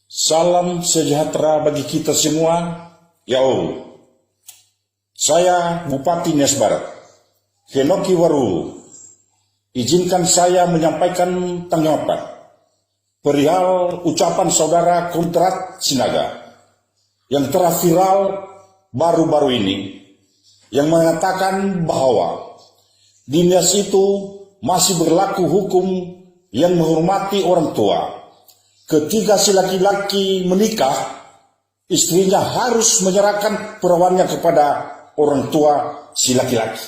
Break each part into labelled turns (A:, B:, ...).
A: Salam sejahtera bagi kita semua. Ya Allah. Saya Bupati Nias Barat, Henoki Waru. Izinkan saya menyampaikan tanggapan perihal ucapan saudara Kontrak Sinaga yang telah viral baru-baru ini, yang mengatakan bahwa di Nias itu masih berlaku hukum yang menghormati orang tua. Ketika si laki-laki menikah, istrinya harus menyerahkan perawannya kepada orang tua si laki-laki.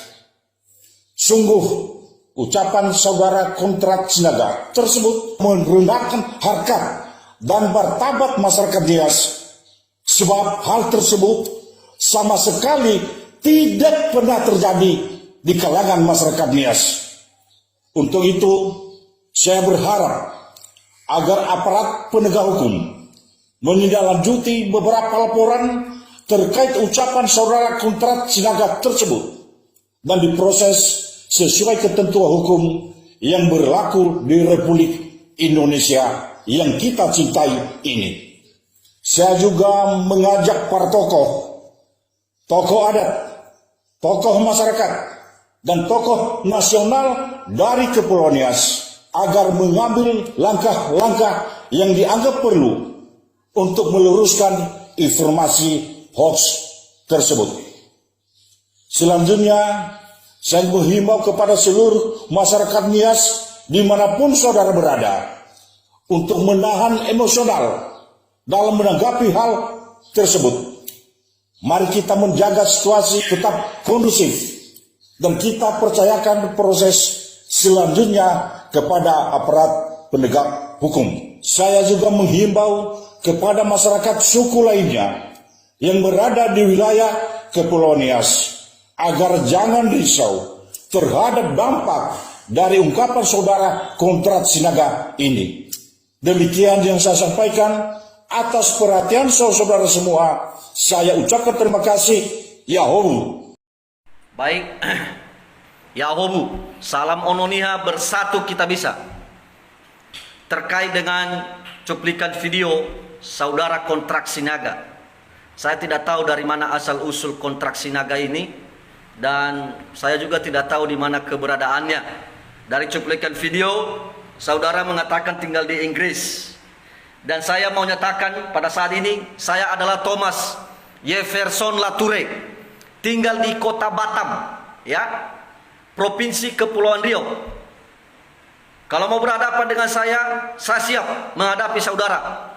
A: Sungguh, ucapan saudara Kontrak Sinaga tersebut merendahkan harkat dan martabat masyarakat Nias, sebab hal tersebut sama sekali tidak pernah terjadi di kalangan masyarakat Nias. Untuk itu, saya berharap agar aparat penegak hukum menindaklanjuti beberapa laporan terkait ucapan saudara Kontrak Sinaga tersebut dan diproses sesuai ketentuan hukum yang berlaku di Republik Indonesia yang kita cintai ini. Saya juga mengajak para tokoh adat, tokoh masyarakat, dan tokoh nasional dari Kepulauan Nias agar mengambil langkah-langkah yang dianggap perlu untuk meluruskan informasi hoax tersebut. Selanjutnya, saya menghimbau kepada seluruh masyarakat Nias dimanapun saudara berada untuk menahan emosional dalam menanggapi hal tersebut. Mari kita menjaga situasi tetap kondusif dan kita percayakan proses selanjutnya kepada aparat penegak hukum. Saya juga menghimbau kepada masyarakat suku lainnya yang berada di wilayah Kepulauan Nias agar jangan risau terhadap dampak dari ungkapan saudara Kontrak Sinaga ini. Demikian yang saya sampaikan. Atas perhatian saudara semua, saya ucapkan terima kasih. Yahobu.
B: Baik, Yahobu, salam ononiha, bersatu kita bisa. Terkait dengan cuplikan video saudara Kontrak Sinaga, saya tidak tahu dari mana asal usul Kontrak Sinaga ini, dan saya juga tidak tahu di mana keberadaannya. Dari cuplikan video, saudara mengatakan tinggal di Inggris. Dan saya mau nyatakan pada saat ini, saya adalah Thomas Jefferson Lature, tinggal di kota Batam, ya, Provinsi Kepulauan Riau. Kalau mau berhadapan dengan saya siap menghadapi saudara.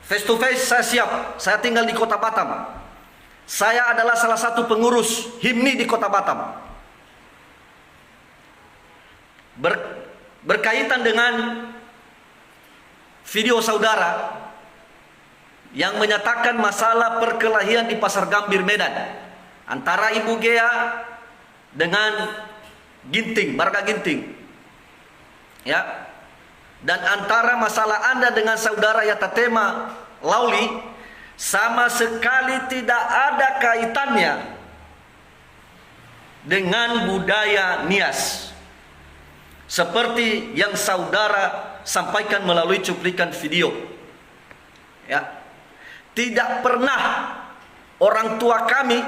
B: Face to face saya siap. Saya tinggal di kota Batam. Saya adalah salah satu pengurus HIMNI di kota Batam. Berkaitan dengan video saudara yang menyatakan masalah perkelahian di Pasar Gambir, Medan, antara Ibu Gea dengan Ginting, Barga Ginting, ya, dan antara masalah Anda dengan saudara Yatatema Lauli sama sekali tidak ada kaitannya dengan budaya Nias, seperti yang saudara sampaikan melalui cuplikan video. Ya, tidak pernah orang tua kami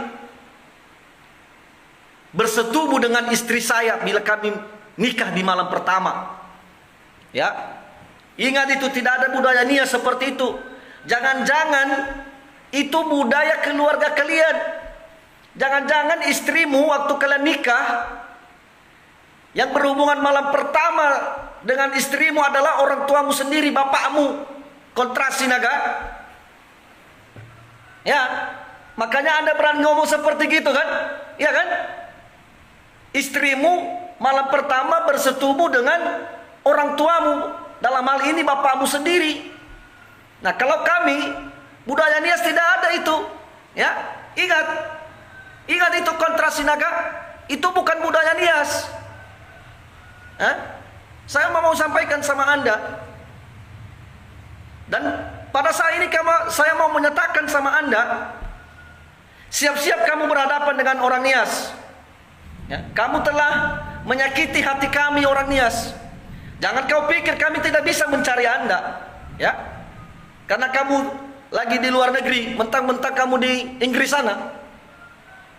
B: bersetubuh dengan istri saya bila kami nikah di malam pertama. Ya, ingat itu, tidak ada budaya Nias seperti itu. Jangan-jangan itu budaya keluarga kalian. Jangan-jangan istrimu waktu kalian nikah, yang berhubungan malam pertama dengan istrimu adalah orang tuamu sendiri, bapakmu, Kontrak Sinaga. Ya, makanya Anda berani ngomong seperti gitu kan? Iya kan? Istrimu malam pertama bersetubuh dengan orang tuamu, dalam hal ini bapakmu sendiri. Nah, kalau kami, budaya Nias tidak ada itu. Ya, ingat itu Kontrak Sinaga, itu bukan budaya Nias. Saya mau sampaikan sama Anda, dan pada saat ini saya mau menyatakan sama Anda, siap-siap kamu berhadapan dengan orang Nias. Ya, kamu telah menyakiti hati kami orang Nias. Jangan kau pikir kami tidak bisa mencari Anda. Ya, Karena kamu lagi di luar negeri, mentang-mentang kamu di Inggris sana,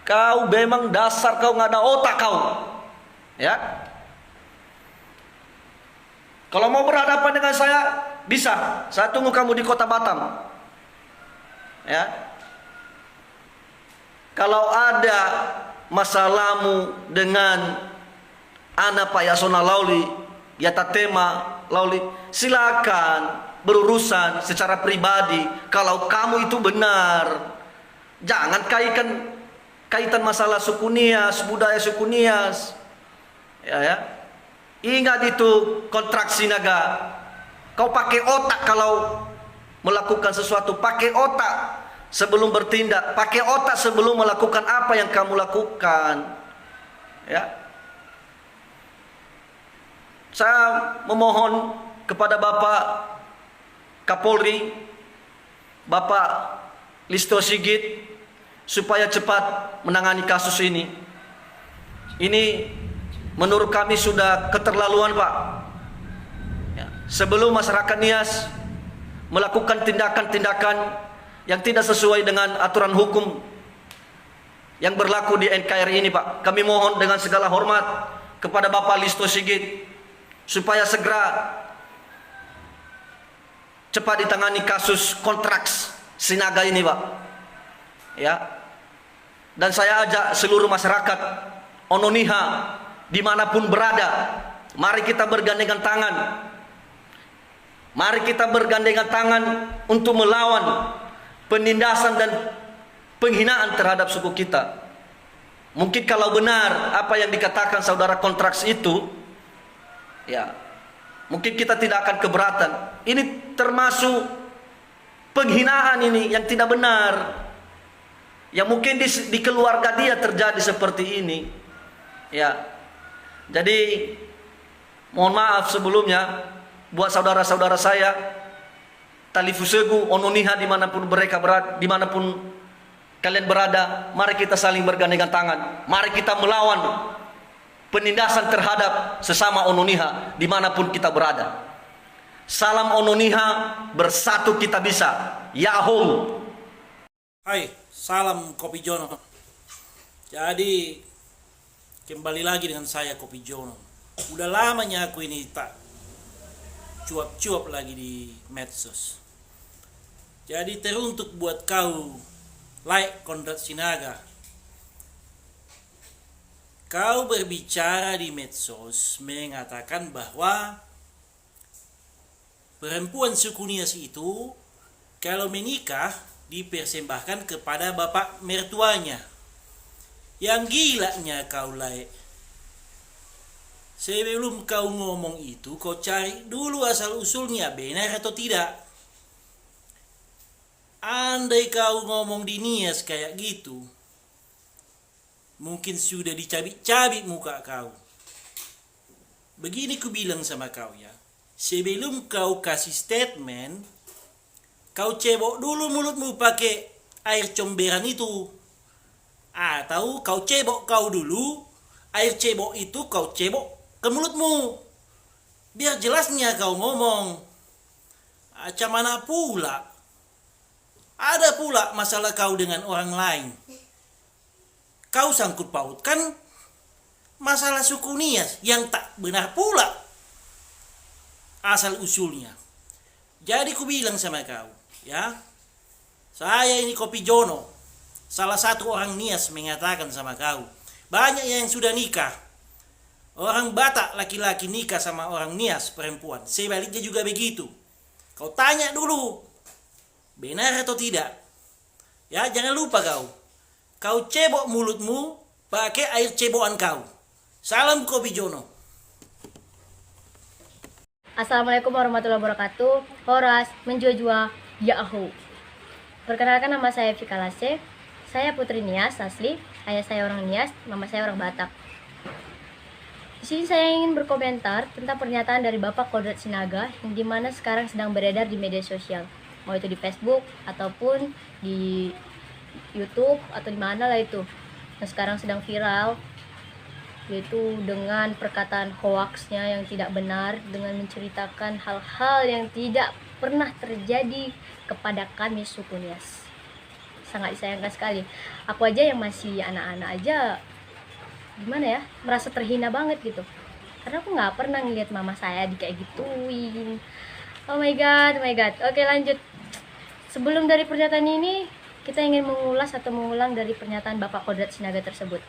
B: kau memang dasar kau nggak ada otak kau, ya. Kalau mau berhadapan dengan saya, bisa. Saya tunggu kamu di kota Batam, ya. Kalau ada masalahmu dengan Ana Pak Yasona Lawli, Yata Tema Lawli, silakan berurusan secara pribadi. Kalau kamu itu benar, jangan kaitan masalah suku Nias, budaya suku Nias. Ya. Ingat itu kontrak Sinaga. Kau pakai otak kalau melakukan sesuatu, pakai otak sebelum bertindak, pakai otak sebelum melakukan apa yang kamu lakukan. Ya. Saya memohon kepada Bapak Kapolri, Bapak Listio Sigit, supaya cepat menangani kasus ini. Ini menurut kami sudah keterlaluan, Pak. Ya, sebelum masyarakat Nias melakukan tindakan-tindakan yang tidak sesuai dengan aturan hukum yang berlaku di NKRI ini, Pak, kami mohon dengan segala hormat kepada Bapak Listio Sigit supaya segera cepat ditangani kasus kontrak Sinaga ini, Pak. Ya. Dan saya ajak seluruh masyarakat Ononiha dimanapun berada, mari kita bergandengan tangan. Mari kita bergandengan tangan untuk melawan penindasan dan penghinaan terhadap suku kita. Mungkin kalau benar apa yang dikatakan saudara kontraks itu, ya, mungkin kita tidak akan keberatan. Ini termasuk penghinaan ini yang tidak benar. Ya mungkin di keluarga dia terjadi seperti ini. Ya. Jadi mohon maaf sebelumnya buat saudara-saudara saya Talifusegu, Ononiha dimanapun mereka berada, dimanapun kalian berada, mari kita saling bergandengan tangan. Mari kita melawan penindasan terhadap sesama Ononiha dimanapun kita berada. Salam Ononiha, bersatu kita bisa. Yahoo.
C: Hai, salam Kopi Jono. Jadi kembali lagi dengan saya Kopi Jono. Udah lamanya aku ini tak cuap-cuap lagi di medsos. Jadi teruntuk buat kau like Konrad Sinaga. Kau berbicara di medsos mengatakan bahwa perempuan suku Nias itu kalau menikah dipersembahkan kepada bapak mertuanya. Yang gilanya kau like. Sebelum kau ngomong itu, kau cari dulu asal usulnya benar atau tidak. Andai kau ngomong di Nias kayak gitu, mungkin sudah dicabik-cabik muka kau. Begini ku bilang sama kau ya, sebelum kau kasih statement, kau cebok dulu mulutmu pakai air comberan itu. Atau kau cebok kau dulu, air cebok itu kau cebok ke mulutmu. Biar jelasnya kau ngomong. Macam mana pula? Ada pula masalah kau dengan orang lain. Kau sangkut pautkan masalah suku Nias yang tak benar pula asal usulnya. Jadi ku bilang sama kau, ya. Saya ini Kopi Jono, salah satu orang Nias mengatakan sama kau, banyak yang sudah nikah. Orang Batak laki-laki nikah sama orang Nias perempuan. Sebaliknya juga begitu. Kau tanya dulu, benar atau tidak? Ya, jangan lupa kau. Kau cebok mulutmu pakai air cebokan kau. Salam Kopi Jono.
D: Assalamualaikum warahmatullahi wabarakatuh. Horas menjua-jua Yahoo. Perkenalkan, nama saya Vika Lase. Saya putri Nias asli. Ayah saya orang Nias, mama saya orang Batak. Di sini saya ingin berkomentar tentang pernyataan dari Bapak Konrad Sinaga yang dimana sekarang sedang beredar di media sosial, mau itu di Facebook ataupun di YouTube atau di mana lah itu, yang sekarang sedang viral. yaitu dengan perkataan hoaxnya yang tidak benar, dengan menceritakan hal-hal yang tidak pernah terjadi kepada kami suku Nias. Sangat disayangkan sekali. Aku aja yang masih anak-anak aja, gimana ya, merasa terhina banget gitu, karena aku nggak pernah ngeliat mama saya di kayak gituin. Oh my god, oh my god. Oke, lanjut. Sebelum dari pernyataan ini, kita ingin mengulas atau mengulang dari pernyataan Bapak Kodrat Sinaga tersebut.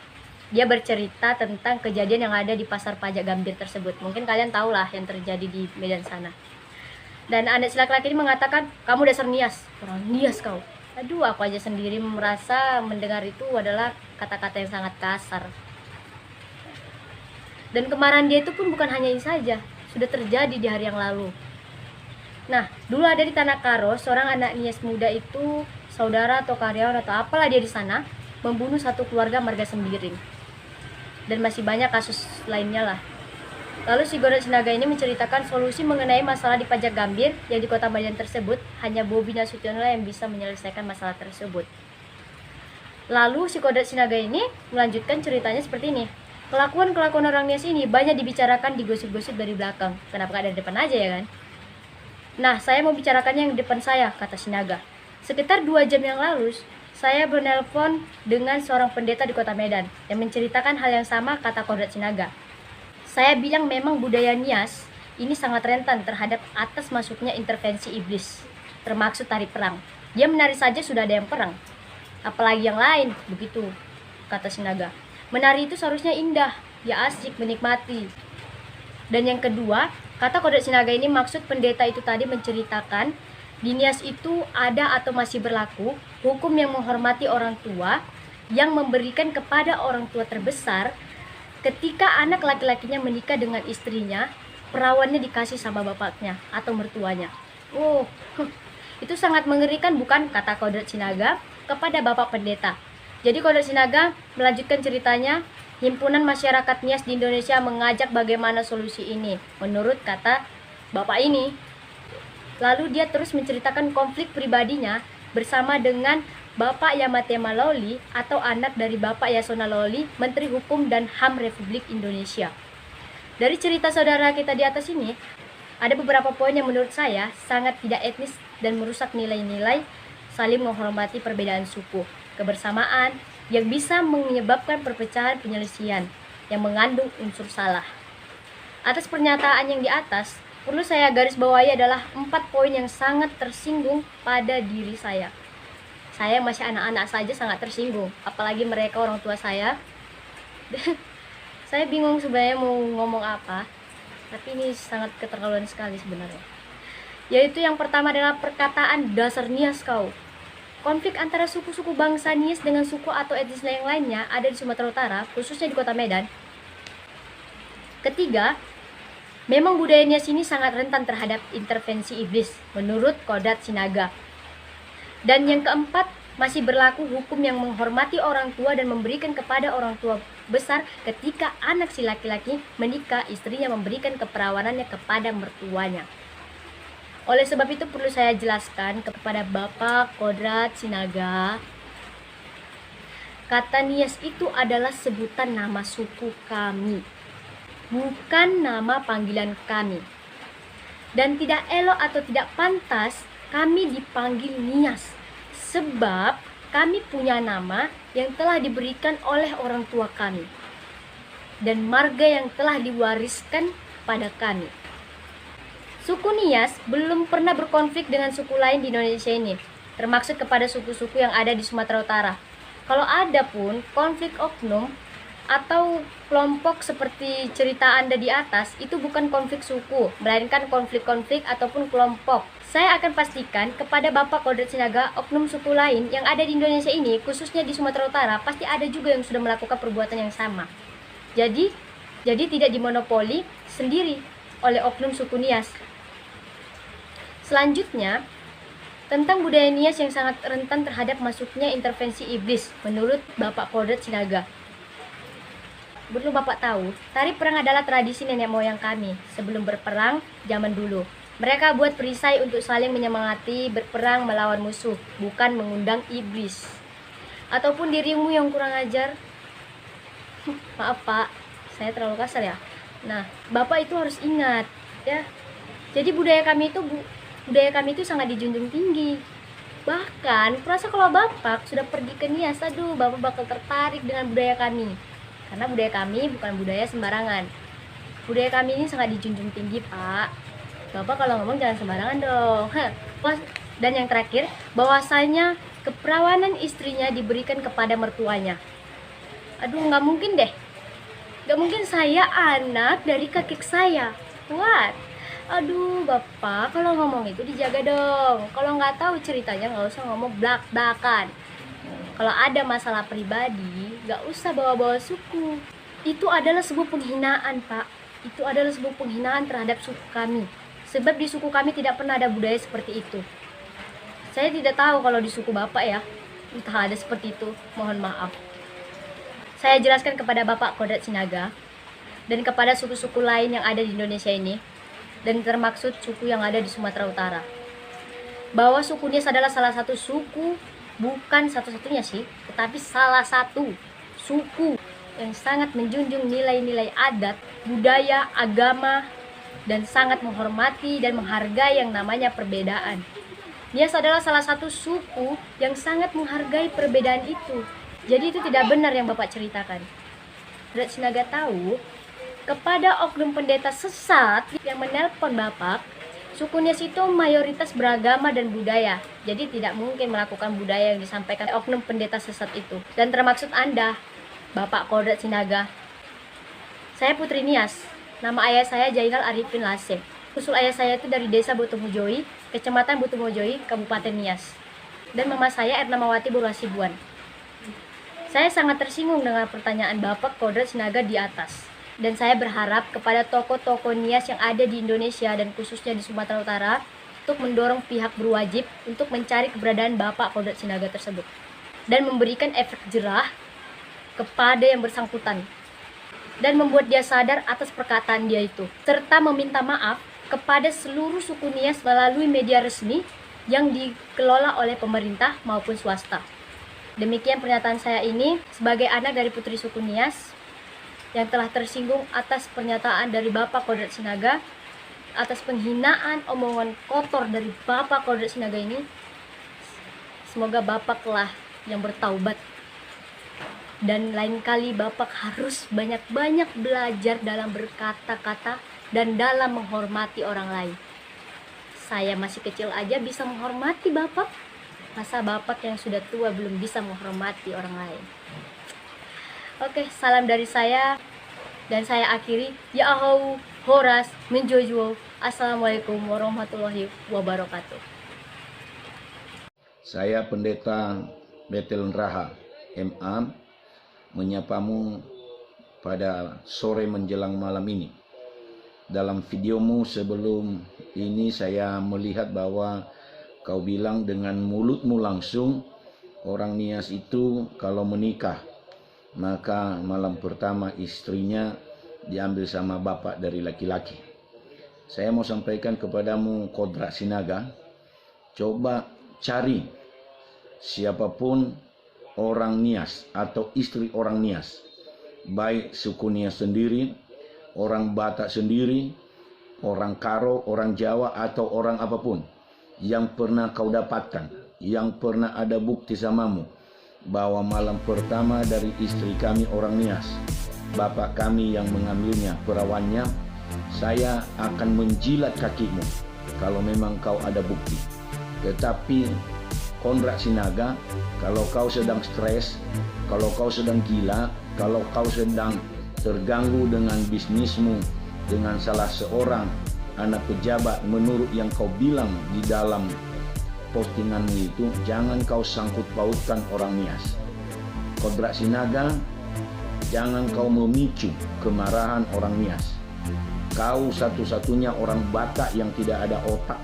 D: Dia bercerita tentang kejadian yang ada di pasar pajak Gambir tersebut. Mungkin kalian tahu lah yang terjadi di Medan sana. Dan anak laki-laki ini mengatakan, kamu dasar Nias, orang Nias kau. Aduh, aku aja sendiri merasa mendengar itu adalah kata-kata yang sangat kasar. Dan kemarahan dia itu pun bukan hanya ini saja, sudah terjadi di hari yang lalu. Nah, dulu ada di Tanah Karo, seorang anak Nias muda itu, saudara atau karyawan atau apalah dia di sana, membunuh satu keluarga marga Sembiring. Dan masih banyak kasus lainnya lah. Lalu si Kodrat Sinaga ini menceritakan solusi mengenai masalah di pajak Gambir yang di kota Medan tersebut, hanya Bobi Nasution lah yang bisa menyelesaikan masalah tersebut. Lalu si Kodrat Sinaga ini melanjutkan ceritanya seperti ini. Kelakuan-kelakuan orang Nias ini banyak dibicarakan di gosip-gosip dari belakang. Kenapa gak dari depan aja ya kan? Nah, saya mau bicarakannya yang di depan saya, kata Sinaga. Sekitar 2 jam yang lalu, saya menelpon dengan seorang pendeta di kota Medan yang menceritakan hal yang sama, kata Kodrat Sinaga. Saya bilang memang budaya Nias ini sangat rentan terhadap atas masuknya intervensi iblis, termaksud tari perang. Dia menari saja sudah ada yang perang, apalagi yang lain, begitu, kata Sinaga. Menari itu seharusnya indah, ya asik, menikmati. Dan yang kedua, kata Kodrat Sinaga ini maksud pendeta itu tadi menceritakan di Nias itu ada atau masih berlaku hukum yang menghormati orang tua, yang memberikan kepada orang tua terbesar ketika anak laki-lakinya menikah dengan istrinya, perawannya dikasih sama bapaknya atau mertuanya. Oh, itu sangat mengerikan bukan, kata Kodrat Sinaga kepada bapak pendeta. Jadi Kodrat Sinaga melanjutkan ceritanya, himpunan masyarakat Nias di Indonesia mengajak bagaimana solusi ini, menurut kata bapak ini. Lalu dia terus menceritakan konflik pribadinya bersama dengan Bapak Yamatema Lawli atau anak dari Bapak Yasona Lawli, Menteri Hukum dan HAM Republik Indonesia. Dari cerita saudara kita di atas ini, ada beberapa poin yang menurut saya sangat tidak etis dan merusak nilai-nilai saling menghormati perbedaan suku, kebersamaan yang bisa menyebabkan perpecahan penyelesaian yang mengandung unsur salah. Atas pernyataan yang di atas, perlu saya garis bawahi adalah 4 poin yang sangat tersinggung pada diri saya. Saya masih anak-anak saja sangat tersinggung, apalagi mereka orang tua saya. Saya bingung sebenarnya mau ngomong apa, tapi ini sangat keterlaluan sekali sebenarnya. Yaitu yang pertama adalah perkataan dasar Nias kau. Konflik antara suku-suku bangsa Nias dengan suku atau etnis yang lainnya ada di Sumatera Utara, khususnya di kota Medan. Ketiga, memang budaya Nias ini sangat rentan terhadap intervensi iblis, menurut Kodrat Sinaga. Dan yang keempat, masih berlaku hukum yang menghormati orang tua dan memberikan kepada orang tua besar ketika anak si laki-laki menikah, istrinya memberikan keperawanannya kepada mertuanya. Oleh sebab itu perlu saya jelaskan kepada Bapak Kodrat Sinaga, kata Nias itu adalah sebutan nama suku kami, bukan nama panggilan kami. Dan tidak elok atau tidak pantas kami dipanggil Nias, sebab kami punya nama yang telah diberikan oleh orang tua kami dan marga yang telah diwariskan pada kami. Suku Nias belum pernah berkonflik dengan suku lain di Indonesia ini, termaksud kepada suku-suku yang ada di Sumatera Utara. Kalau ada pun konflik oknum atau kelompok seperti cerita Anda di atas, itu bukan konflik suku, melainkan konflik-konflik ataupun kelompok. Saya akan pastikan kepada Bapak Kodrat Sinaga, oknum suku lain yang ada di Indonesia ini, khususnya di Sumatera Utara, pasti ada juga yang sudah melakukan perbuatan yang sama. Jadi tidak dimonopoli sendiri oleh oknum suku Nias. Selanjutnya, tentang budaya Nias yang sangat rentan terhadap masuknya intervensi iblis, menurut Bapak Kodrat Sinaga. Perlu Bapak tahu, tari perang adalah tradisi nenek moyang kami sebelum berperang zaman dulu. Mereka buat perisai untuk saling menyemangati berperang melawan musuh, bukan mengundang iblis. Ataupun dirimu yang kurang ajar. Maaf Pak, saya terlalu kasar ya. Nah, Bapak itu harus ingat ya. Jadi budaya kami itu sangat dijunjung tinggi. Bahkan kurasa kalau Bapak sudah pergi ke Nias, aduh Bapak bakal tertarik dengan budaya kami. Karena budaya kami bukan budaya sembarangan. Budaya kami ini sangat dijunjung tinggi, Pak. Bapak kalau ngomong jangan sembarangan dong. Dan yang terakhir, bahwasanya keperawanan istrinya diberikan kepada mertuanya. Aduh, nggak mungkin deh. Nggak mungkin saya anak dari kakek saya. What? Aduh, Bapak kalau ngomong itu dijaga dong. Kalau nggak tahu ceritanya nggak usah ngomong blak-blakan. Kalau ada masalah pribadi, nggak usah bawa-bawa suku. Itu adalah sebuah penghinaan, Pak. Itu adalah sebuah penghinaan terhadap suku kami. Sebab di suku kami tidak pernah ada budaya seperti itu. Saya tidak tahu kalau di suku Bapak ya, entah ada seperti itu. Mohon maaf. Saya jelaskan kepada Bapak Kodrat Sinaga dan kepada suku-suku lain yang ada di Indonesia ini, dan termaksud suku yang ada di Sumatera Utara, bahwa suku Nias adalah salah satu suku, bukan satu-satunya sih, tetapi salah satu suku yang sangat menjunjung nilai-nilai adat, budaya, agama, dan sangat menghormati dan menghargai yang namanya perbedaan. Nias adalah salah satu suku yang sangat menghargai perbedaan itu. Jadi itu tidak benar yang Bapak ceritakan. Kodrat Sinaga tahu kepada oknum pendeta sesat yang menelpon Bapak, suku Nias itu mayoritas beragama dan budaya. Jadi tidak mungkin melakukan budaya yang disampaikan oknum pendeta sesat itu. Dan termaksud Anda, Bapak Kodrat Sinaga. Saya Putri Nias. Nama ayah saya Jainal Arifin Lasem. Usul ayah saya itu dari desa Butumojoi, kecamatan Butumojoi, Kabupaten Nias. Dan mama saya Ernamawati Burhasibuan. Saya sangat tersinggung dengan pertanyaan Bapak Kodrat Sinaga di atas. Dan saya berharap kepada tokoh-tokoh Nias yang ada di Indonesia dan khususnya di Sumatera Utara untuk mendorong pihak berwajib untuk mencari keberadaan Bapak Kodrat Sinaga tersebut dan memberikan efek jerah kepada yang bersangkutan dan membuat dia sadar atas perkataan dia itu, serta meminta maaf kepada seluruh suku Nias melalui media resmi yang dikelola oleh pemerintah maupun swasta. Demikian pernyataan saya ini sebagai anak dari putri suku Nias yang telah tersinggung atas pernyataan dari Bapak Kodrat Sinaga, atas penghinaan omongan kotor dari Bapak Kodrat Sinaga ini. Semoga Bapaklah yang bertaubat. Dan lain kali Bapak harus banyak-banyak belajar dalam berkata-kata dan dalam menghormati orang lain. Saya masih kecil aja bisa menghormati Bapak. Masa Bapak yang sudah tua belum bisa menghormati orang lain? Oke, salam dari saya. Dan saya akhiri. Ya ahau, horas, menjojo. Assalamualaikum warahmatullahi wabarakatuh.
E: Saya Pendeta Betel Raha, MA, menyapamu pada sore menjelang malam ini. Dalam videomu sebelum ini saya melihat bahwa kau bilang dengan mulutmu langsung, orang Nias itu kalau menikah, maka malam pertama istrinya diambil sama bapak dari laki-laki. Saya mau sampaikan kepadamu Kodrat Sinaga, coba cari siapapun orang Nias atau istri orang Nias, baik suku Nias sendiri, orang Batak sendiri, orang Karo, orang Jawa, atau orang apapun yang pernah kau dapatkan, yang pernah ada bukti samamu bahwa malam pertama dari istri kami orang Nias, bapak kami yang mengambilnya, perawannya, saya akan menjilat kakimu kalau memang kau ada bukti. Tetapi Kodrat Sinaga, kalau kau sedang stres, kalau kau sedang gila, kalau kau sedang terganggu dengan bisnismu, dengan salah seorang anak pejabat menurut yang kau bilang di dalam postinganmu itu, jangan kau sangkut pautkan orang Nias. Kodrat Sinaga, jangan kau memicu kemarahan orang Nias. Kau satu-satunya orang Batak yang tidak ada otak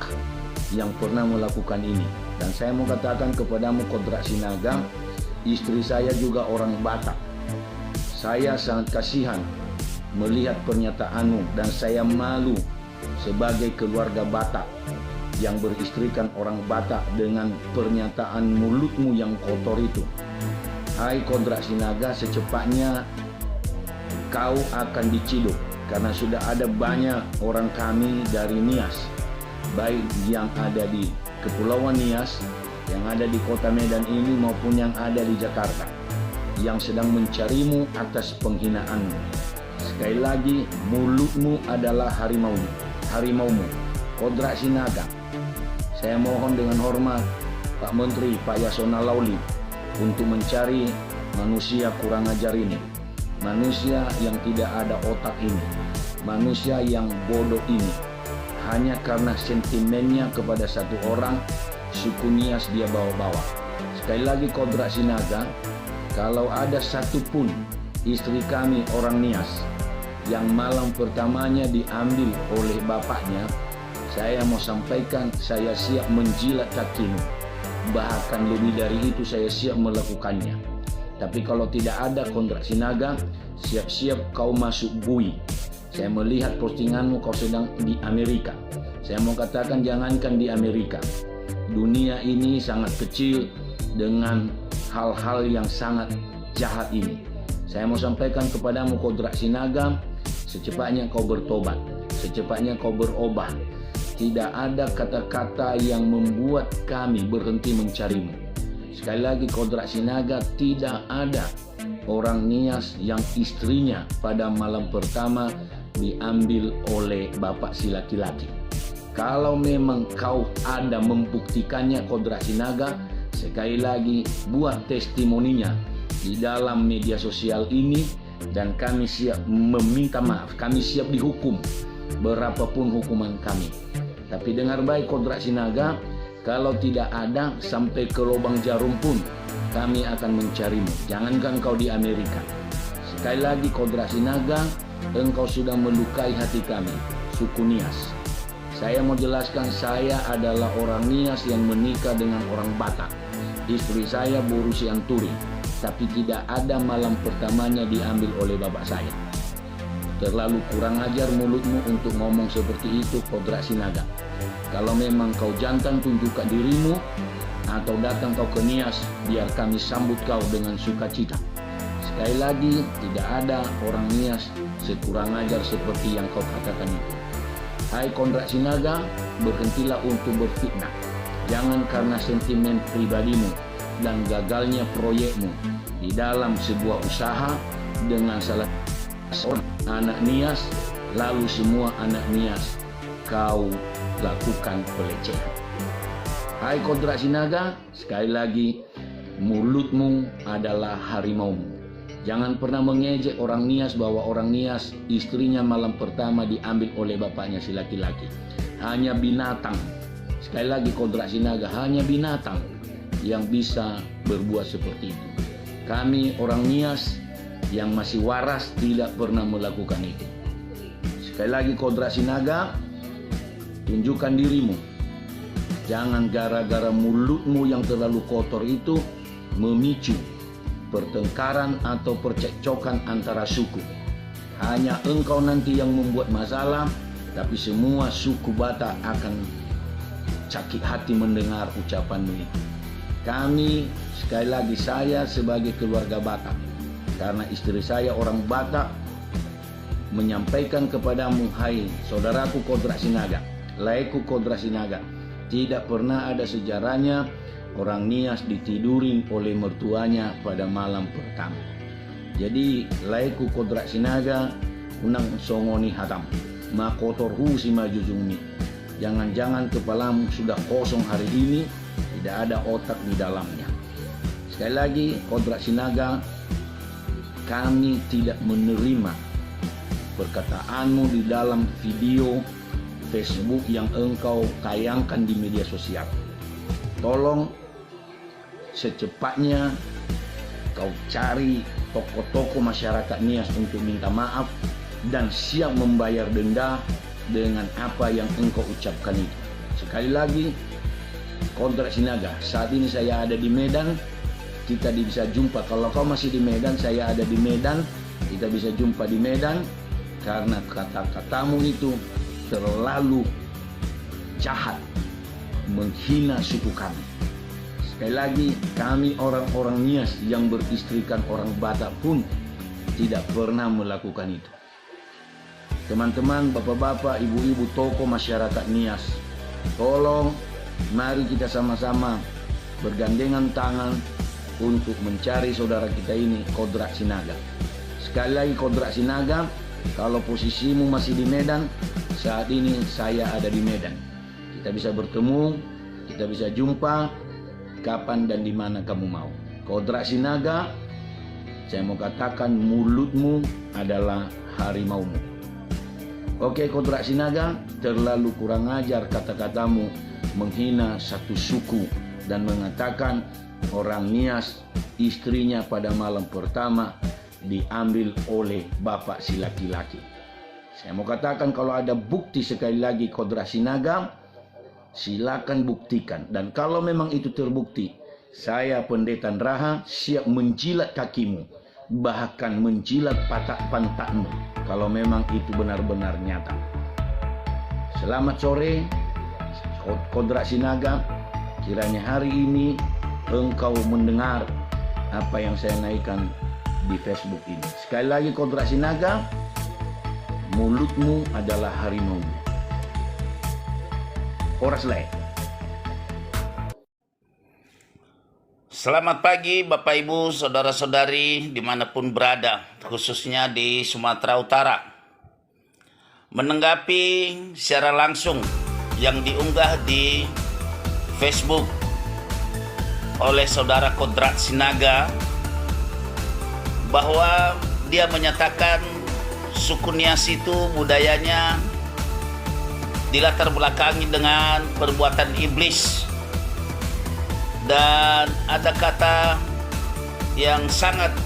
E: yang pernah melakukan ini. Dan saya mau katakan kepadamu Kodrat Sinaga, istri saya juga orang Batak. Saya sangat kasihan melihat pernyataanmu dan saya malu sebagai keluarga Batak yang beristrikan orang Batak dengan pernyataan mulutmu yang kotor itu. Hai Kodrat Sinaga, secepatnya kau akan diciduk karena sudah ada banyak orang kami dari Nias, baik yang ada di Kepulauan Nias, yang ada di kota Medan ini maupun yang ada di Jakarta, yang sedang mencarimu atas penghinaanmu. Sekali lagi, mulutmu adalah harimaumu, Kodrat Sinaga. Saya mohon dengan hormat Pak Menteri, Pak Yasona Lauli, untuk mencari manusia kurang ajar ini, manusia yang tidak ada otak ini, manusia yang bodoh ini, hanya karena sentimennya kepada satu orang suku Nias dia bawa-bawa. Sekali lagi Kodrat Sinaga, kalau ada satupun istri kami orang Nias yang malam pertamanya diambil oleh bapaknya, saya mau sampaikan, saya siap menjilat kakimu. Bahkan lebih dari itu saya siap melakukannya. Tapi kalau tidak ada Kodrat Sinaga, siap-siap kau masuk bui. Saya melihat postinganmu kau sedang di Amerika. Saya mau katakan jangankan di Amerika, dunia ini sangat kecil dengan hal-hal yang sangat jahat ini. Saya mau sampaikan kepadamu Kodrat Sinaga, secepatnya kau bertobat, secepatnya kau berubah. Tidak ada kata-kata yang membuat kami berhenti mencarimu. Sekali lagi Kodrat Sinaga, tidak ada orang Nias yang istrinya pada malam pertama diambil oleh bapak si laki-laki. Kalau memang kau ada membuktikannya Kodrat Sinaga, sekali lagi buat testimoninya di dalam media sosial ini, dan kami siap meminta maaf, kami siap dihukum berapapun hukuman kami. Tapi dengar baik Kodrat Sinaga, kalau tidak ada sampai ke lubang jarum pun kami akan mencarimu. Jangankan kau di Amerika. Sekali lagi Kodrat Sinaga, engkau sudah melukai hati kami, suku Nias. Saya mau jelaskan, saya adalah orang Nias yang menikah dengan orang Batak. Istri saya Borusi Anturi, tapi tidak ada malam pertamanya diambil oleh bapak saya. Terlalu kurang ajar mulutmu untuk ngomong seperti itu Kodrat Sinaga. Kalau memang kau jantan, tunjukkan dirimu, atau datang kau ke Nias, biar kami sambut kau dengan sukacita. Sekali lagi, tidak ada orang Nias sekurang ajar seperti yang kau katakan itu. Hai Kodrat Sinaga, berhentilah untuk berfitnah. Jangan karena sentimen pribadimu dan gagalnya proyekmu di dalam sebuah usaha dengan salah seorang anak Nias, lalu semua anak Nias kau lakukan pelecehan. Hai Kodrat Sinaga, sekali lagi, mulutmu adalah harimaumu. Jangan pernah mengejek orang Nias bahwa orang Nias istrinya malam pertama diambil oleh bapaknya si laki-laki. Hanya binatang. Sekali lagi Kodrat Sinaga, hanya binatang yang bisa berbuat seperti itu. Kami orang Nias yang masih waras tidak pernah melakukan itu. Sekali lagi Kodrat Sinaga, tunjukkan dirimu. Jangan gara-gara mulutmu yang terlalu kotor itu memicu pertengkaran atau percekcokan antara suku. Hanya engkau nanti yang membuat masalah, tapi semua suku Batak akan sakit hati mendengar ucapanmu itu. Kami, sekali lagi saya sebagai keluarga Batak, karena istri saya orang Batak, menyampaikan kepadamu, hai saudaraku Kodrat Sinaga, laiku Kodrat Sinaga, tidak pernah ada sejarahnya orang Nias ditidurin oleh mertuanya pada malam pertama. Jadi laiku Kodrat Sinaga, unang songoni hatam, makotor hu si majujungni. Jangan-jangan kepalamu sudah kosong hari ini, tidak ada otak di dalamnya. Sekali lagi Kodrat Sinaga, kami tidak menerima perkataanmu di dalam video Facebook yang engkau tayangkan di media sosial. Tolong secepatnya kau cari tokoh-tokoh masyarakat Nias untuk minta maaf dan siap membayar denda dengan apa yang engkau ucapkan itu. Sekali lagi Kodrat Sinaga, saat ini saya ada di Medan, kita bisa jumpa. Kalau kau masih di Medan, saya ada di Medan, kita bisa jumpa di Medan. Karena kata-katamu itu terlalu jahat, menghina suku kami. Sekali lagi, kami orang-orang Nias yang beristrikan orang Batak pun tidak pernah melakukan itu. Teman-teman, bapak-bapak, ibu-ibu, tokoh masyarakat Nias, tolong mari kita sama-sama bergandengan tangan untuk mencari saudara kita ini, Kodrat Sinaga. Sekali lagi, Kodrat Sinaga, kalau posisimu masih di Medan, saat ini saya ada di Medan. Kita bisa bertemu, kita bisa jumpa kapan dan di mana kamu mau. Kodrat Sinaga, saya mau katakan mulutmu adalah harimaumu. Oke, Kodrat Sinaga, terlalu kurang ajar kata-katamu menghina satu suku dan mengatakan orang Nias istrinya pada malam pertama diambil oleh bapak si laki-laki. Saya mau katakan kalau ada bukti, sekali lagi, Kodrat Sinaga, silakan buktikan. Dan kalau memang itu terbukti, saya Pendeta Nraha siap menjilat kakimu, bahkan menjilat patak pantatmu kalau memang itu benar-benar nyata. Selamat sore, Kodrat Sinaga. Kiranya hari ini engkau mendengar apa yang saya naikkan di Facebook ini. Sekali lagi, Kodrat Sinaga, mulutmu adalah harimau. Horas lain.
F: Selamat pagi Bapak Ibu, Saudara-saudari dimanapun berada, khususnya di Sumatera Utara. Menanggapi secara langsung yang diunggah di Facebook oleh Saudara Kodrat Sinaga, bahwa dia menyatakan suku Nias itu budayanya dilatar belakangi dengan perbuatan iblis. Dan ada kata yang sangat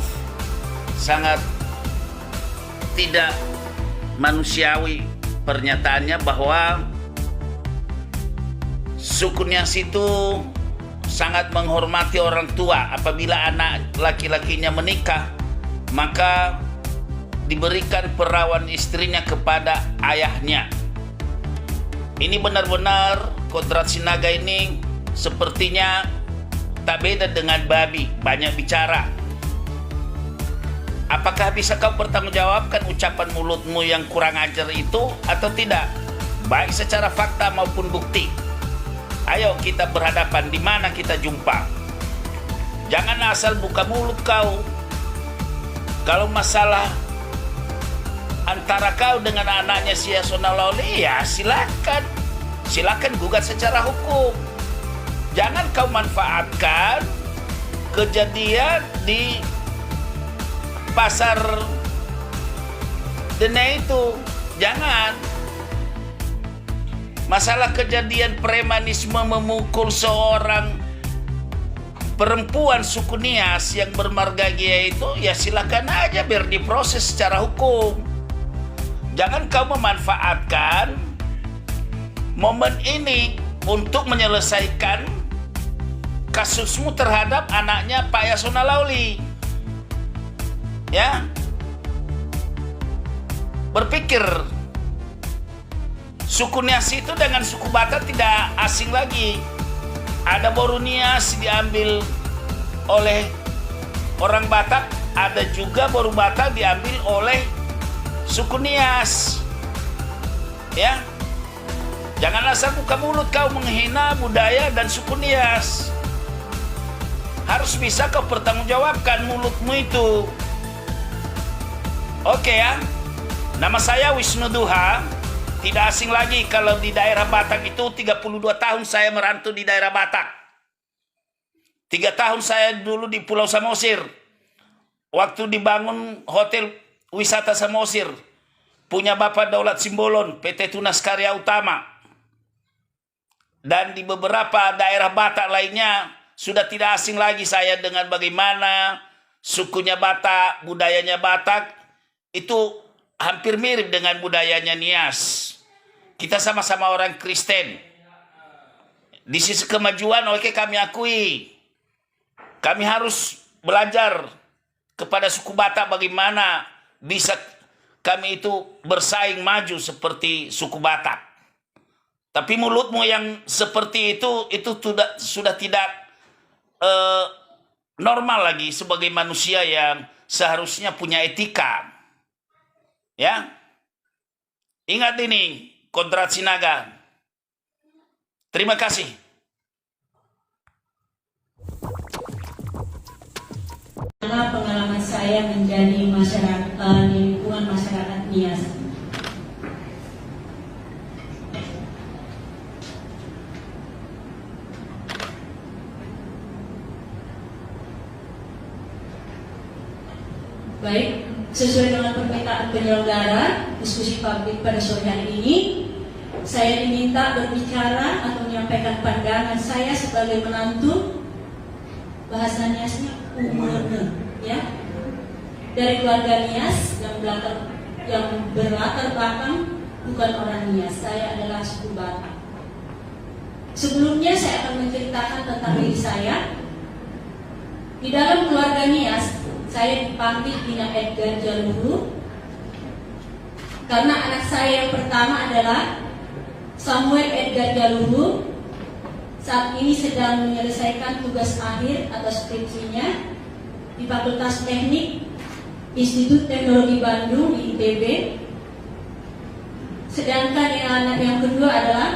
F: tidak manusiawi pernyataannya, bahwa suku Nias itu sangat menghormati orang tua. Apabila anak laki-lakinya menikah, maka diberikan perawan istrinya kepada ayahnya. Ini benar-benar Kodrat Sinaga ini sepertinya tak beda dengan babi, banyak bicara. Apakah bisa kau pertanggungjawabkan ucapan mulutmu yang kurang ajar itu atau tidak? Baik secara fakta maupun bukti. Ayo kita berhadapan, di mana kita jumpa. Jangan asal buka mulut kau. Kalau masalah antara kau dengan anaknya si Yasona Lawli, ya silakan gugat secara hukum. Jangan kau manfaatkan kejadian di pasar Dene itu. Jangan. Masalah kejadian premanisme memukul seorang perempuan suku Nias yang bermarga Gia itu, ya silakan aja biar diproses secara hukum. Jangan kau memanfaatkan momen ini untuk menyelesaikan kasusmu terhadap anaknya Pak Yasona Lawli. Ya, berpikir suku Nias itu dengan suku Batak tidak asing lagi. Ada Boru Nias diambil oleh orang Batak, ada juga Boru Batak diambil oleh suku Nias. Ya, jangan asal buka mulut kau menghina budaya dan suku Nias. Harus bisa kau pertanggungjawabkan mulutmu itu. Oke ya. Nama saya Wisnu Duha. Tidak asing lagi kalau di daerah Batak itu 32 tahun saya merantau di daerah Batak. 3 tahun saya dulu di Pulau Samosir. Waktu dibangun hotel wisata Samosir. Punya Bapak Daulat Simbolon, PT Tunas Karya Utama. Dan di beberapa daerah Batak lainnya, sudah tidak asing lagi saya dengan bagaimana sukunya Batak, budayanya Batak, itu hampir mirip dengan budayanya Nias. Kita sama-sama orang Kristen. Di sisi kemajuan, oke, kami akui. Kami harus belajar kepada suku Batak bagaimana bisa kami itu bersaing maju seperti suku Batak. Tapi mulutmu yang seperti itu sudah tidak normal lagi sebagai manusia yang seharusnya punya etika. Ya. Ingat ini, Kodrat Sinaga. Terima kasih.
G: Pengalaman saya menjadi lingkungan masyarakat Nias. Baik, sesuai dengan permintaan penyelenggara diskusi publik pada sore hari ini, saya diminta berbicara atau menyampaikan pandangan saya sebagai menantu, bahasa Niasnya umurna, ya, dari keluarga Nias yang berlatar belakang bukan orang Nias. Saya adalah suku Batak. Sebelumnya saya akan menceritakan tentang diri saya. Di dalam keluarga Nias, saya dipanggil Dina Edgar Jaluru karena anak saya yang pertama adalah Samuel Edgar Jaluru. Saat ini sedang menyelesaikan tugas akhir atau skripsinya di Fakultas Teknik Institut Teknologi Bandung di ITB. Sedangkan anak yang kedua adalah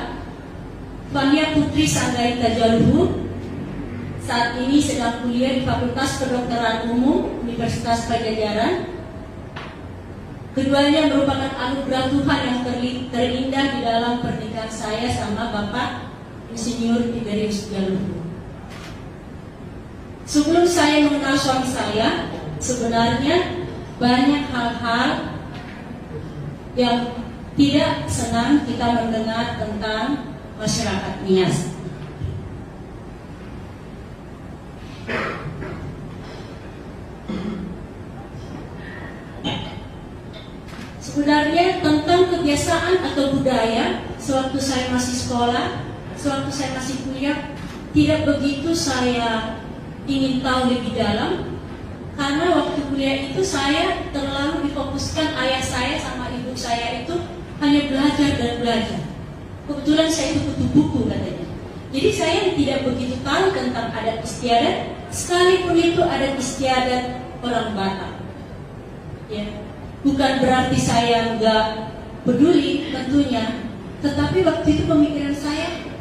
G: Fania Putri Sanggaita Jaluru. Saat ini sedang kuliah di Fakultas Kedokteran Umum Universitas Pajajaran. Keduanya merupakan anugerah Tuhan yang terindah di dalam pernikahan saya sama Bapak Insinyur Tiberius Jaluru. Sebelum saya mengenal suami saya, sebenarnya banyak hal-hal yang tidak senang kita mendengar tentang masyarakat Nias. Sebenarnya tentang kebiasaan atau budaya sewaktu saya masih sekolah, sewaktu saya masih kuliah, tidak begitu saya ingin tahu lebih dalam, karena waktu kuliah itu saya terlalu difokuskan ayah saya sama ibu saya itu hanya belajar dan belajar. Kebetulan saya itu butuh buku katanya. Jadi saya tidak begitu tahu tentang adat istiadat, sekalipun itu adat istiadat orang Batak. Ya. Bukan berarti saya nggak peduli tentunya, tetapi waktu itu pemikiran saya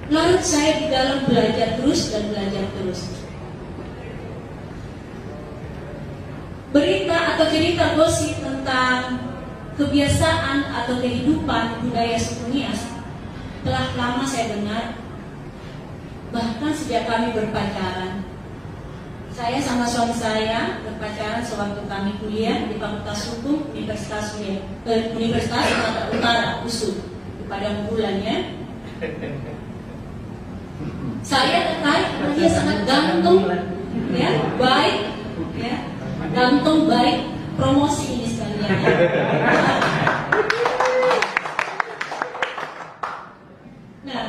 G: larut saya di dalam belajar terus dan belajar terus. Berita atau cerita gosip tentang kebiasaan atau kehidupan budaya suku Nias telah lama saya dengar, bahkan sejak kami berpacaran. Saya sama suami saya berpacaran sewaktu kami kuliah di Fakultas Hukum Universitas Sumatera Utara, USU, di Padang Bulan, ya. Saya tertarik karena dia sangat ganteng, ya, baik, ya, ganteng, baik, promosi ini sekalian. Ya. Nah,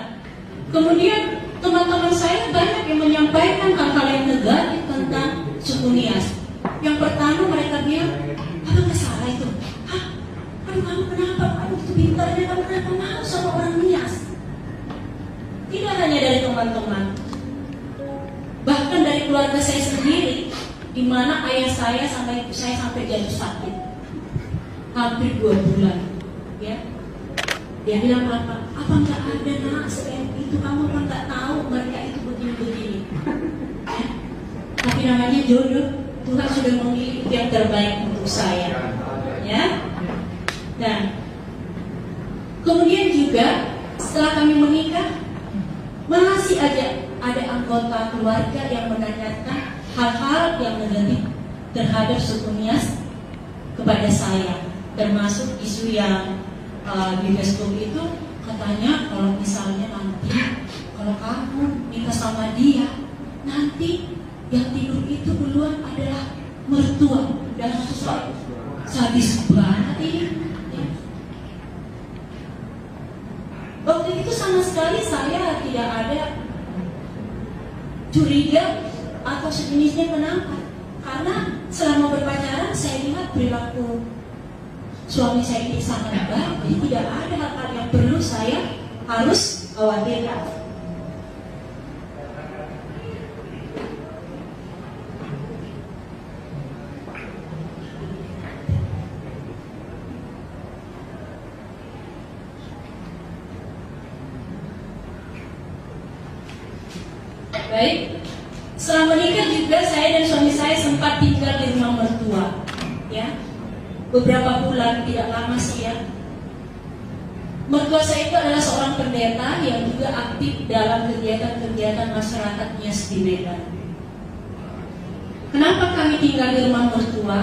G: kemudian teman-teman saya banyak yang menyampaikan hal-hal yang negatif tentang suku Nias. Yang pertama mereka bilang, apa nggak salah itu? Hah? Aduh kamu kenapa? Kamu itu pintarnya, kamu kenapa mau sama orang Nias? Tidak hanya dari teman-teman, bahkan dari keluarga saya sendiri, di mana ayah saya sampai ibu saya sampai jatuh sakit, hampir 2 bulan. Ya, dia bilang apa? Apa nggak ada nak selain itu, kamu kan nggak tahu mereka itu begini-begini. Ya? Tapi namanya jodoh, Tuhan sudah memilih yang terbaik untuk saya. Ya. Nah, kemudian juga setelah kami menikah, masih aja ada anggota keluarga yang menanyakan hal-hal yang negatif terhadap suku Nias kepada saya, termasuk isu yang di Facebook itu katanya kalau misalnya nanti kalau kamu nikah sama dia, nanti yang tidur itu duluan adalah mertua. Dan sadis banget ini. Waktu itu sama sekali saya tidak ada curiga atau sejenisnya. Kenapa? Karena selama berpacaran saya lihat perilaku suami saya ini sangat baik, jadi tidak ada hal-hal yang perlu saya harus khawatirkan. Baik, setelah menikah juga saya dan suami saya sempat tinggal di rumah mertua, ya, beberapa bulan, tidak lama sih ya. Mertua saya itu adalah seorang pendeta yang juga aktif dalam kegiatan-kegiatan masyarakat Nias di Medan. Kenapa kami tinggal di rumah mertua?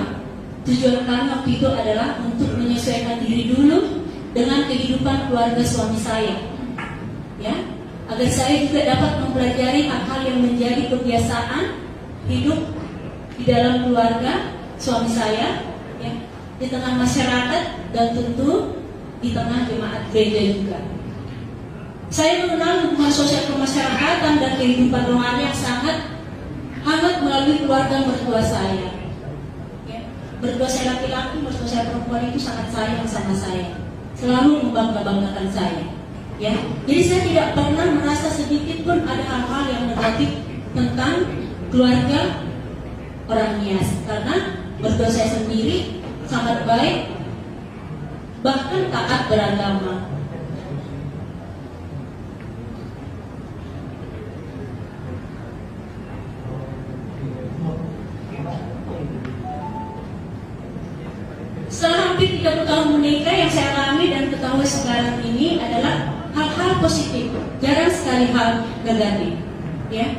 G: Tujuan kami waktu itu adalah untuk menyesuaikan diri dulu dengan kehidupan keluarga suami saya, ya, agar saya juga dapat mempelajari hal-hal yang menjadi kebiasaan hidup di dalam keluarga suami saya, ya, di tengah masyarakat dan tentu di tengah jemaat gereja juga. Saya mengenal hubungan sosial kemasyarakatan dan kehidupan rohani yang sangat hangat melalui keluarga mertua saya. Ya, mertua saya laki-laki, mertua saya perempuan itu sangat sayang sama saya, selalu membangga-banggakan saya. Ya, jadi saya tidak pernah merasa sedikit pun ada hal-hal yang negatif tentang keluarga orang Nias, karena mertua saya sendiri sangat baik, bahkan taat beragama. Setelah hampir 30 tahun menikah, yang saya alami dan ketahui sekarang ini adalah hal-hal positif, jarang sekali hal negatif. Ya,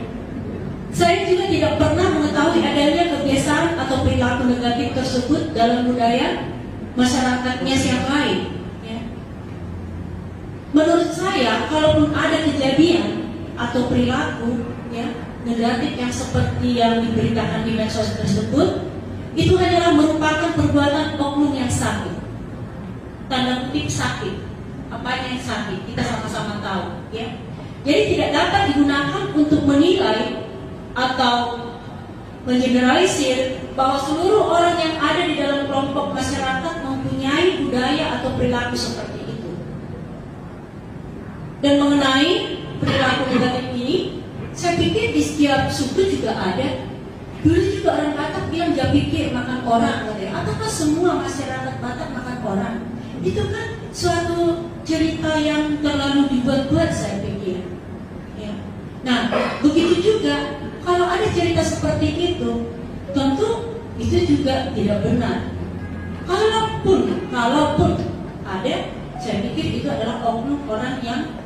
G: saya juga tidak pernah mengetahui adanya kebiasaan atau perilaku negatif tersebut dalam budaya masyarakatnya yang lain. Ya. Menurut saya, kalaupun ada kejadian atau perilaku, ya, negatif yang seperti yang diberitakan di medsos tersebut, itu hanyalah merupakan perbuatan oknum yang sakit. Tanda kutip sakit. Apanya yang sakit? Kita sama-sama tahu, ya. Jadi tidak dapat digunakan untuk menilai atau mengeneralisir bahwa seluruh orang yang ada di dalam kelompok masyarakat mempunyai budaya atau perilaku seperti itu. Dan mengenai perilaku negatif ini, saya pikir di setiap suku juga ada. Dulu juga orang Batak bilang jangan pikir makan orang, apakah semua masyarakat Batak makan orang? Itu kan suatu cerita yang terlalu dibuat-buat, saya pikir. Ya. Nah, begitu juga kalau ada cerita seperti itu, tentu itu juga tidak benar. Kalaupun ada, saya pikir itu adalah oknum orang yang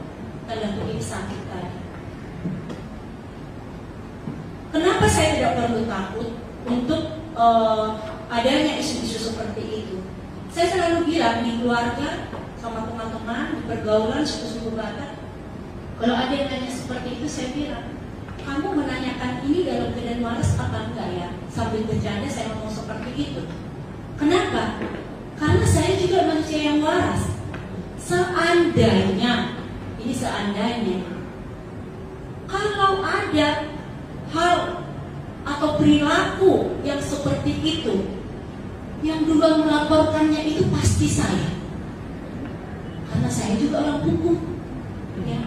G: tanda kutip sakit tadi. Kenapa saya tidak perlu takut untuk adanya isu-isu seperti itu? Saya selalu bilang di keluarga, sama teman-teman, di pergaulan suku-suku Batak, kalau ada yang tanya seperti itu, saya bilang, kamu menanyakan ini dalam keadaan waras apa enggak ya? Sambil bercanda saya ngomong seperti itu. Kenapa? Karena saya juga manusia yang waras. Seandainya, kalau ada hal atau perilaku yang seperti itu, yang duluan melaporkannya itu pasti saya, karena saya juga orang hukum, ya.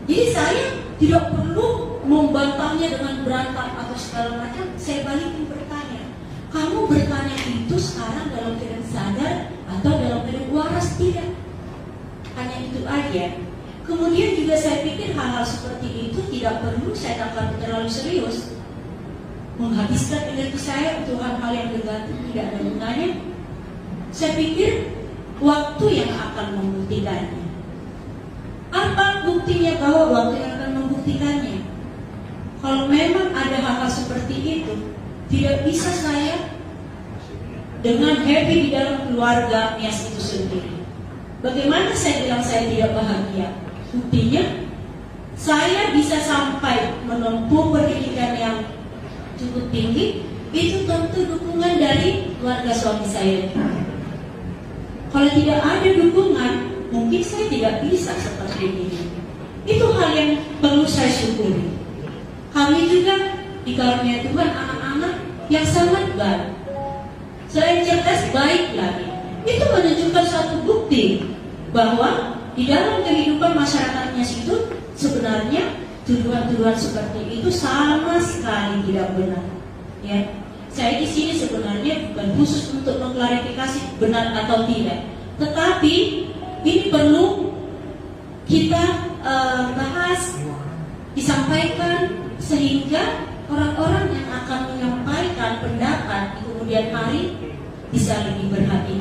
G: Jadi saya tidak perlu membantahnya dengan berantak atau segala macam. Saya balikin bertanya, kamu bertanya itu sekarang dalam keadaan sadar atau dalam keadaan waras? Tidak, hanya itu aja. Kemudian juga saya pikir hal-hal seperti itu tidak perlu saya tangkap terlalu serius. Menghabiskan energi saya untuk hal-hal yang negatif tidak ada gunanya. Saya pikir waktu yang akan membuktikannya. Apa buktinya bahwa waktu yang akan membuktikannya? Kalau memang ada hal-hal seperti itu, tidak bisa saya dengan happy di dalam keluarga Nias itu sendiri. Bagaimana saya bilang saya tidak bahagia? Buktinya, saya bisa sampai menempuh pendidikan yang cukup tinggi, itu tentu dukungan dari keluarga suami saya. Kalau tidak ada dukungan, mungkin saya tidak bisa seperti ini. Itu hal yang perlu saya syukuri. Kami juga dikaruniai Tuhan anak-anak yang sangat baik. Selain cerdas, baik lagi. Itu menunjukkan suatu bukti bahwa di dalam kehidupan masyarakatnya itu sebenarnya tuduhan-tuduhan seperti itu sama sekali tidak benar. Ya, saya di sini sebenarnya bukan khusus untuk mengklarifikasi benar atau tidak, tetapi ini perlu kita bahas disampaikan sehingga orang-orang yang akan menyampaikan pendapat di kemudian hari bisa lebih berhati-hati.